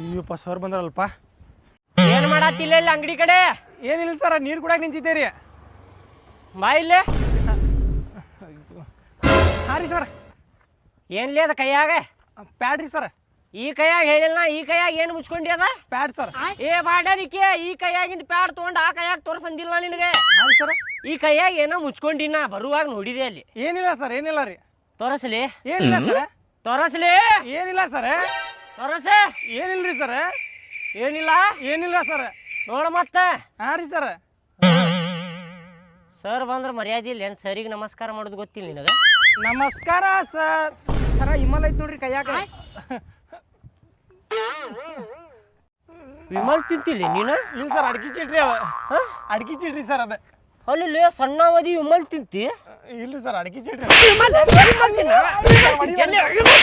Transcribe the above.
Ayyappa sir ಬಂದ್ರಲ್ಪ. ಏನ್ ಮಾಡತ್ತಿಲ್ಲ ಇಲ್ಲಿ ಅಂಗಡಿ ಕಡೆ? ಏನಿಲ್ಲ ಸರ್, ನೀರು ಕುಡಿಯಾಕ ನಿಂತಿದ್ದೀರಿ. ಬಾ ಇಲ್ಲೇ. ಹಾಂ ರೀ ಸರ್. ಏನ್ಲಿ ಅದ ಕೈಯಾಗ? ಪ್ಯಾಡ್ ರೀ ಸರ್. ಈ ಕೈಯಾಗ ಹೇಳಿಲ್ಲ, ಈ ಕೈಯಾಗ ಏನು ಮುಚ್ಕೊಂಡಿ ಅದ? Pad sir. ಏ ಬಾಡನಿಕೆ, ಈ ಕೈಯಾಗಿಂದ ಪ್ಯಾಡ್ ತಗೊಂಡು ಆ ಕೈಯಾಗ ತೋರ್ಸಂದಿಲ್ಲ ನಿನಗೆ. ಹಾಂ ರೀ ಸರ್. ಈ ಕೈಯಾಗ ಏನೋ ಮುಚ್ಕೊಂಡಿನ ಬರುವಾಗ ನೋಡಿದೆ ಅಲ್ಲಿ. ಏನಿಲ್ಲ ಸರ್, ಏನಿಲ್ಲ ರೀ. ತೋರಸ್ಲಿ. ಏನಿಲ್ಲ ಸರ್. ತೋರಸ್ಲಿ. ಏನಿಲ್ಲ ಸರ್. ತೋರಸೆ. ಏನಿಲ್ಲ ರೀ ಸರ್. ಏನಿಲ್ಲ. ಏನಿಲ್ಲ ಸರ್. ನೋಡ ಮತ್ತ. ಹಾಂ ರೀ ಸರ್. ಸರ್ ಬಂದ್ರೆ ಮರ್ಯಾದೆ ಇಲ್ಲ ಏನು? ಸರಿಗೆ ನಮಸ್ಕಾರ ಮಾಡೋದು ಗೊತ್ತಿಲ್ಲ ನಿನಗೆ? ನಮಸ್ಕಾರ ಸರ್. ಸರ ಹಿಮಾಲ ಐತ್ ನೋಡ್ರಿ ಕೈಯಾಗ. ವಿಮಲ್ ತಿಂತಿಲ್ಲ ನೀನು? ಇಲ್ಲ ಸರ್, ಅಡ್ಗಿ ಚೀಟ್ರಿ ಅದ. ಅಡ್ಗಿ ಚೀಟ್ರಿ ಸರ್ ಅದ. ಅಲ್ಲಿ ಸಣ್ಣವದಿ ವಿಮಲ್ ತಿಂತಿ? ಇಲ್ರಿ ಸರ್, ಅಡ್ಗಿ ಚೀಟ್ರಿ.